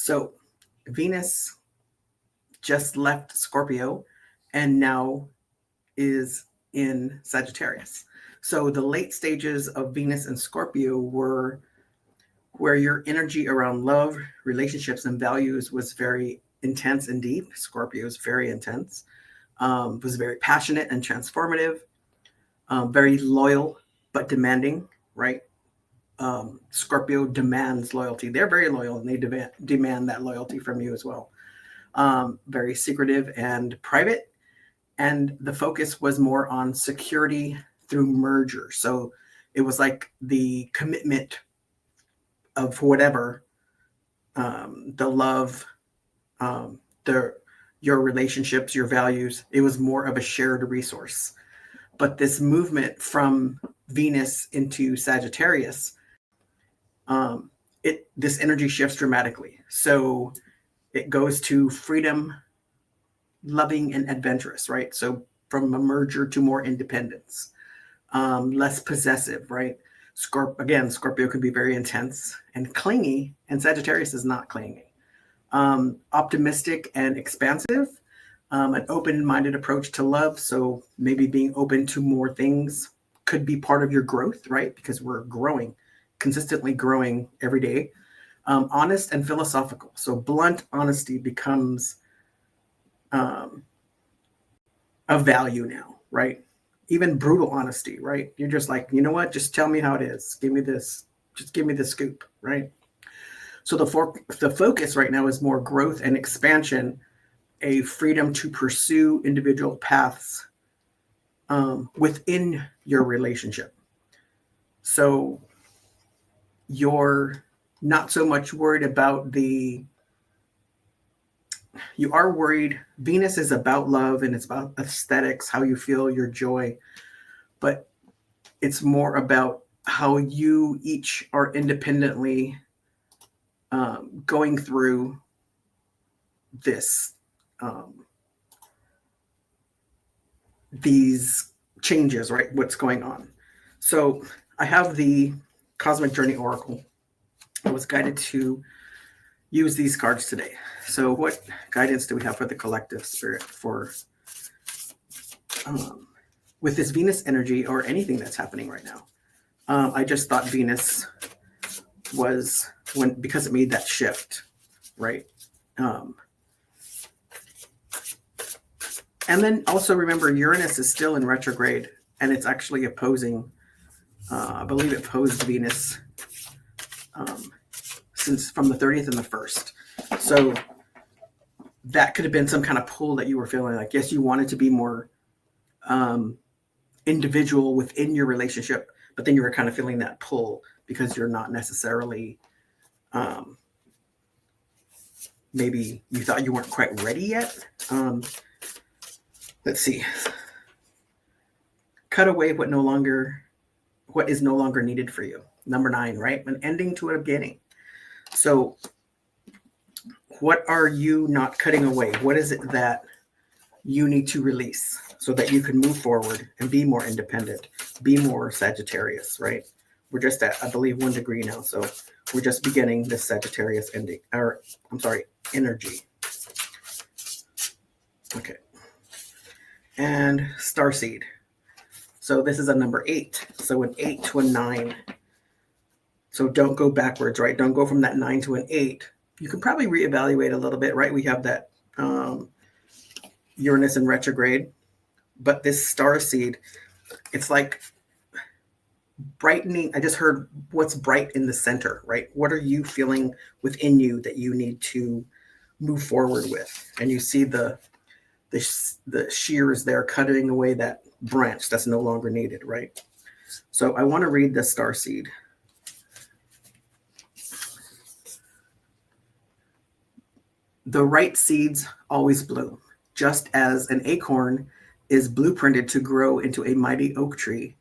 So Venus just left Scorpio and now is in Sagittarius. So the late stages of Venus and Scorpio were where your energy around love, relationships, and values was very intense and deep. Scorpio is very intense, was very passionate and transformative, very loyal but demanding, right? Scorpio demands loyalty. They're very loyal and they demand that loyalty from you as well. Very secretive and private. And the focus was more on security through merger. So it was like the commitment of whatever, the love, your relationships, your values. It was more of a shared resource. But this movement from Venus into Sagittarius, this energy shifts dramatically. So it goes to freedom, loving, and adventurous, right? So from a merger to more independence, less possessive, right? Scorpio can be very intense and clingy, and Sagittarius is not clingy. Optimistic and expansive, an open-minded approach to love. So maybe being open to more things could be part of your growth, right? Because we're growing, consistently growing every day. Honest and philosophical. So blunt honesty becomes a value now, right? Even brutal honesty, right? You're just like, you know what? Just tell me how it is. Give me this. Just give me the scoop, right? So the focus right now is more growth and expansion, a freedom to pursue individual paths within your relationship. So you're not so much worried about you are worried. Venus is about love and it's about aesthetics, how you feel, your joy, but it's more about how you each are independently going through this, these changes, right? What's going on. So I have the Cosmic Journey Oracle. I was guided to use these cards today. So what guidance do we have for the collective spirit for with this Venus energy or anything that's happening right now? I just thought Venus was because it made that shift, right? And then also remember Uranus is still in retrograde and it's actually opposing, I believe it opposed Venus since from the 30th and the 1st. So that could have been some kind of pull that you were feeling like, yes, you wanted to be more individual within your relationship, but then you were kind of feeling that pull because you're not necessarily, maybe you thought you weren't quite ready yet. Let's see. Cut away what is no longer needed for you. Number 9, right? An ending to a beginning. So what are you not cutting away? What is it that you need to release so that you can move forward and be more independent, be more Sagittarius, right? We're just at, I believe, 1 degree now. So we're just beginning this Sagittarius energy. Okay. And starseed. So this is a number 8. So an 8 to a 9. So don't go backwards, right? Don't go from that 9 to an 8. You can probably reevaluate a little bit, right? We have that Uranus in retrograde, but this starseed, it's like brightening. I just heard what's bright in the center, right? What are you feeling within you that you need to move forward with? And you see the shears there cutting away that branch that's no longer needed, right? So I want to read the starseed. The right seeds always bloom, just as an acorn is blueprinted to grow into a mighty oak tree.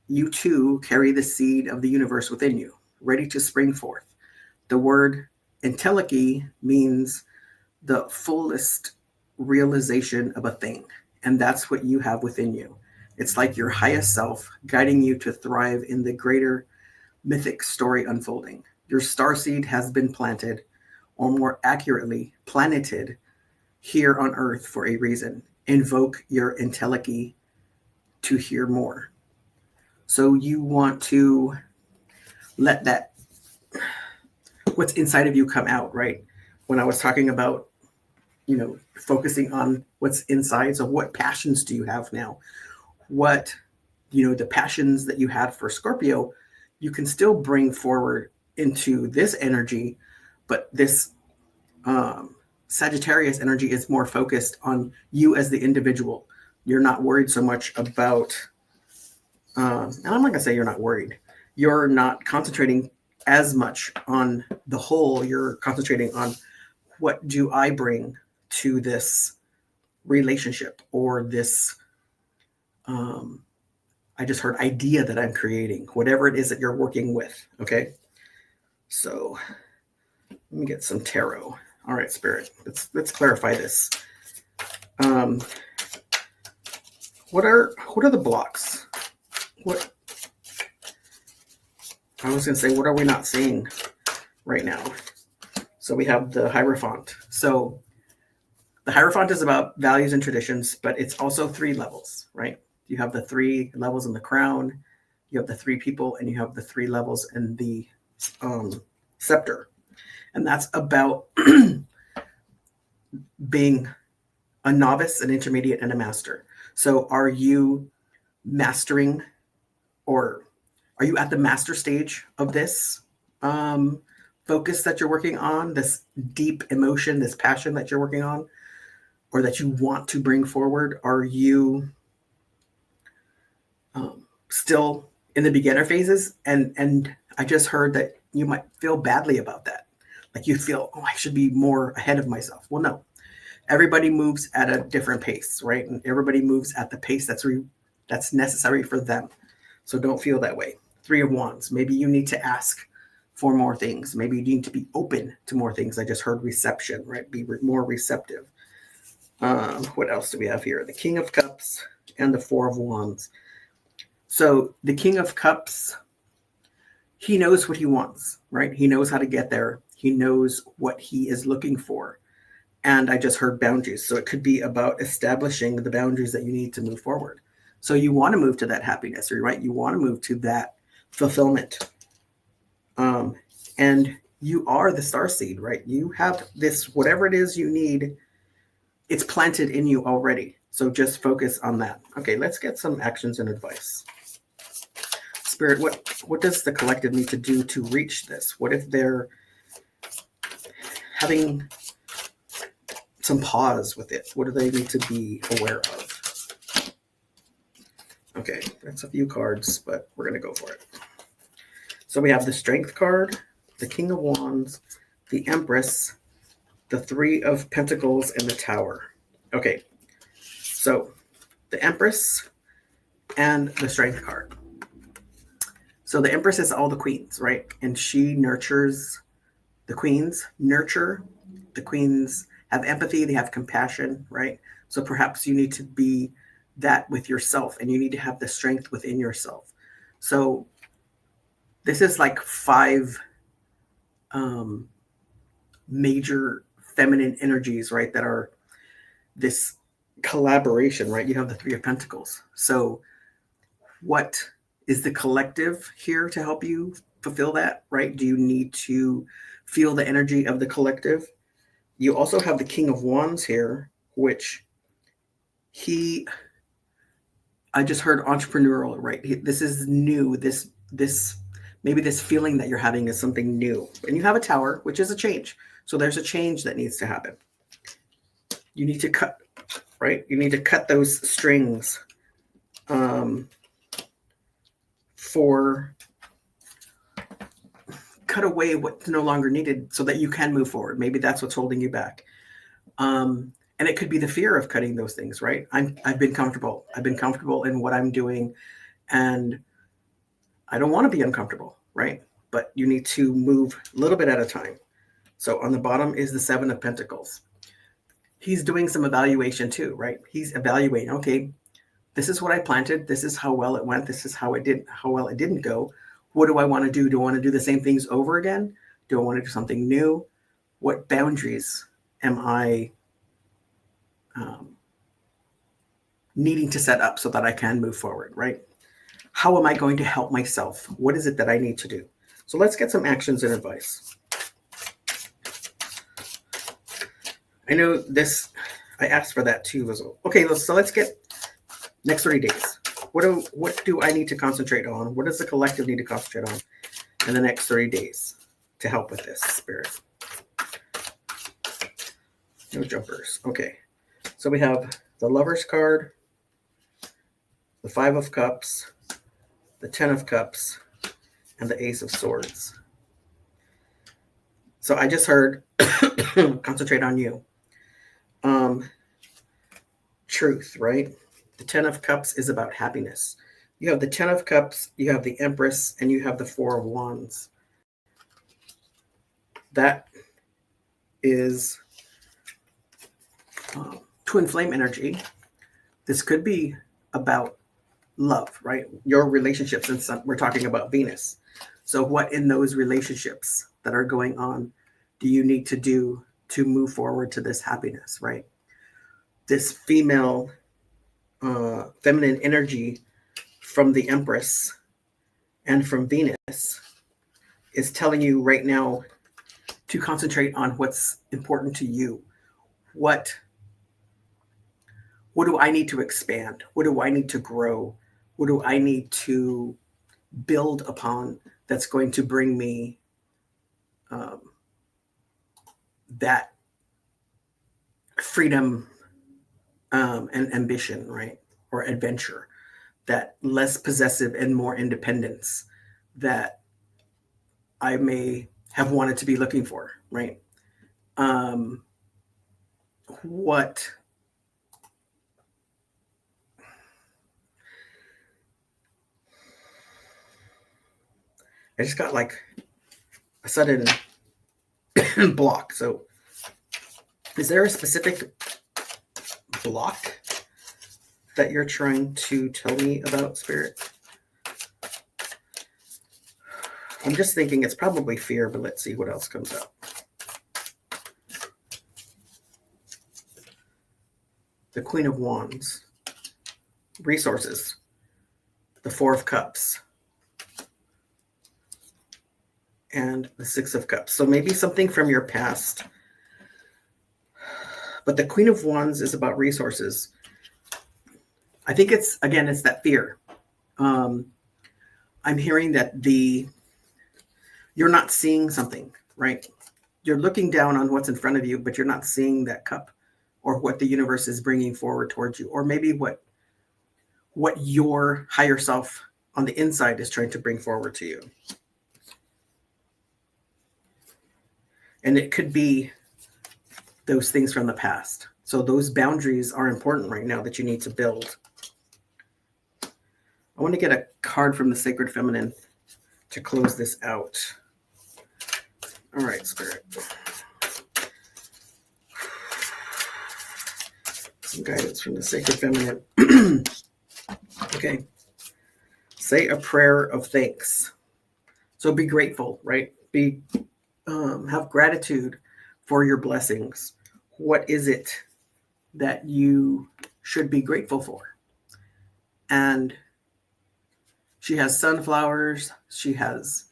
You too carry the seed of the universe within you, ready to spring forth. The word entelechy means the fullest realization of a thing, and that's what you have within you. It's like your highest self guiding you to thrive in the greater mythic story unfolding. Your starseed has been planted, or more accurately, planeted here on Earth for a reason. Invoke your entelechy to hear more. So you want to let that, what's inside of you, come out, right? When I was talking about, focusing on what's inside. So what passions do you have now? What, the passions that you had for Scorpio, you can still bring forward into this energy, but this Sagittarius energy is more focused on you as the individual. You're not worried so much about, and I'm not gonna say you're not worried. You're not concentrating as much on the whole. You're concentrating on, what do I bring to this relationship, or this, I just heard idea that I'm creating, whatever it is that you're working with. Okay. So let me get some tarot. All right, Spirit, let's clarify this. What are the blocks? What I was going to say, what are we not seeing right now? So we have the Hierophant. So the Hierophant is about values and traditions, but it's also 3 levels, right? You have the 3 levels in the crown, you have the 3 people, and you have the 3 levels in the scepter. And that's about being a novice, an intermediate, and a master. So are you mastering, or are you at the master stage of this focus that you're working on, this deep emotion, this passion that you're working on, or that you want to bring forward? Are you still in the beginner phases? And I just heard that you might feel badly about that. Like you feel, oh, I should be more ahead of myself. Well, no. Everybody moves at a different pace, right? And everybody moves at the pace that's necessary for them. So don't feel that way. 3 of Wands. Maybe you need to ask for more things. Maybe you need to be open to more things. I just heard reception, right? Be more receptive. What else do we have here? The King of Cups and the 4 of Wands. So the King of Cups, he knows what he wants, right? He knows how to get there. He knows what he is looking for. And I just heard boundaries. So it could be about establishing the boundaries that you need to move forward. So you want to move to that happiness, right? You want to move to that fulfillment. And you are the starseed, right? You have this, whatever it is you need, it's planted in you already. So just focus on that. Okay, let's get some actions and advice. Spirit, what does the collective need to do to reach this? What if they're having some pause with it? What do they need to be aware of? Okay, that's a few cards, but we're going to go for it. So we have the Strength card, the King of Wands, the Empress, the 3 of Pentacles, and the Tower. Okay, so the Empress and the Strength card. So the Empress is all the queens, right? And she nurtures the queens, the queens have empathy, they have compassion, right? So perhaps you need to be that with yourself, and you need to have the strength within yourself. So this is like 5 major feminine energies, right? That are this collaboration, right? You have the 3 of Pentacles. So what is the collective here to help you fulfill that, right? Do you need to feel the energy of the collective? You also have the King of Wands here, which I just heard entrepreneurial, right? This is new. This maybe this feeling that you're having is something new. And you have a Tower, which is a change. So there's a change that needs to happen. You need to cut, right? You need to cut those strings cut away what's no longer needed so that you can move forward. Maybe that's what's holding you back. And it could be the fear of cutting those things, right? I've been comfortable. I've been comfortable in what I'm doing, and I don't want to be uncomfortable, right? But you need to move a little bit at a time. So on the bottom is the 7 of Pentacles. He's doing some evaluation too, right? He's evaluating, okay, this is what I planted. This is how well it went. This is how well it didn't go. What do I want to do? Do I want to do the same things over again? Do I want to do something new? What boundaries am I needing to set up so that I can move forward, right? How am I going to help myself? What is it that I need to do? So let's get some actions and advice. I know this, I asked for that too as well. Okay, so let's get next 30 days. What do I need to concentrate on? What does the collective need to concentrate on in the next 30 days to help with this, Spirit? No jumpers. Okay. So we have the Lover's card, the 5 of Cups, the 10 of Cups, and the Ace of Swords. So I just heard concentrate on you. Truth, right? The 10 of Cups is about happiness. You have the 10 of Cups, you have the Empress, and you have the 4 of Wands. That is twin flame energy. This could be about love, right? Your relationships, and we're talking about Venus. So what in those relationships that are going on do you need to do to move forward to this happiness, right? This female, feminine energy from the Empress and from Venus is telling you right now to concentrate on what's important to you. What do I need to expand? What do I need to grow? What do I need to build upon that's going to bring me that freedom and ambition, right? Or adventure, that less possessive and more independence that I may have wanted to be looking for, right? What I just got like a sudden block. So is there a specific block that you're trying to tell me about, Spirit? I'm just thinking it's probably fear, but let's see what else comes up. The Queen of Wands. Resources. The 4 of Cups. And the 6 of Cups. So maybe something from your past. But the Queen of Wands is about resources. I think it's that fear. I'm hearing that you're not seeing something, right? You're looking down on what's in front of you, but you're not seeing that cup or what the universe is bringing forward towards you, or maybe what your higher self on the inside is trying to bring forward to you. And it could be those things from the past. So those boundaries are important right now that you need to build. I want to get a card from the Sacred Feminine to close this out. All right, Spirit. Some guidance from the Sacred Feminine. Okay. Say a prayer of thanks. So be grateful, right? Have gratitude for your blessings. What is it that you should be grateful for? And she has sunflowers. She has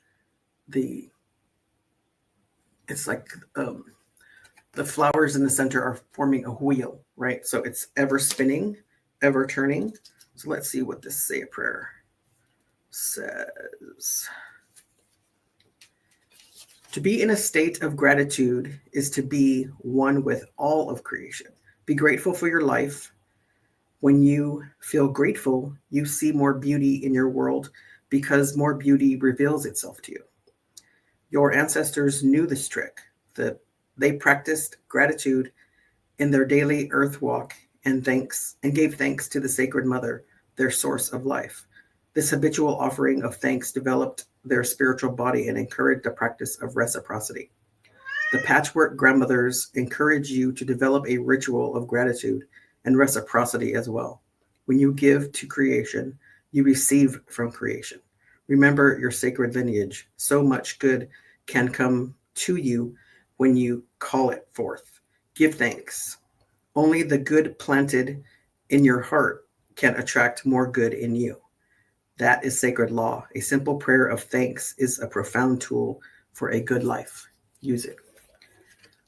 it's like the flowers in the center are forming a wheel, right? So it's ever spinning, ever turning. So let's see what this Say a Prayer says. To be in a state of gratitude is to be one with all of creation. Be grateful for your life. When you feel grateful, you see more beauty in your world because more beauty reveals itself to you. Your ancestors knew this trick, that they practiced gratitude in their daily earth walk and gave thanks to the Sacred Mother, their source of life. This habitual offering of thanks developed their spiritual body and encouraged the practice of reciprocity. The patchwork grandmothers encourage you to develop a ritual of gratitude and reciprocity as well. When you give to creation, you receive from creation. Remember your sacred lineage. So much good can come to you when you call it forth. Give thanks. Only the good planted in your heart can attract more good in you. That is sacred law. A simple prayer of thanks is a profound tool for a good life. Use it.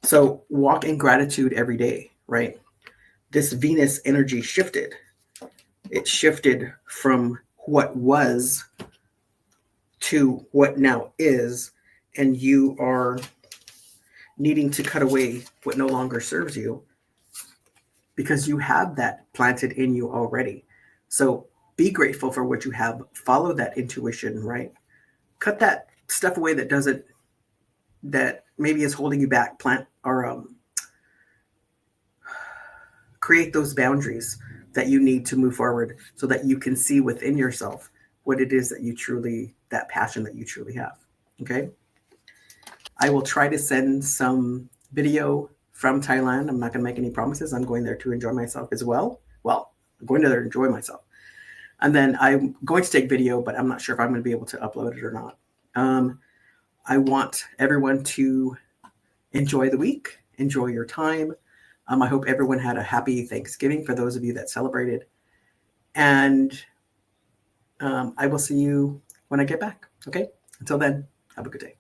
So walk in gratitude every day, right? This Venus energy shifted. It shifted from what was to what now is, and you are needing to cut away what no longer serves you because you have that planted in you already. So be grateful for what you have. Follow that intuition, right? Cut that stuff away that doesn't, that maybe is holding you back. Plant or create those boundaries that you need to move forward so that you can see within yourself what it is that you truly, that passion that you truly have. Okay. I will try to send some video from Thailand. I'm not going to make any promises. I'm going there to enjoy myself as well. Well, I'm going there to enjoy myself. And then I'm going to take video, but I'm not sure if I'm going to be able to upload it or not. I want everyone to enjoy the week, enjoy your time. I hope everyone had a happy Thanksgiving for those of you that celebrated. And I will see you when I get back. Okay. Until then, have a good day.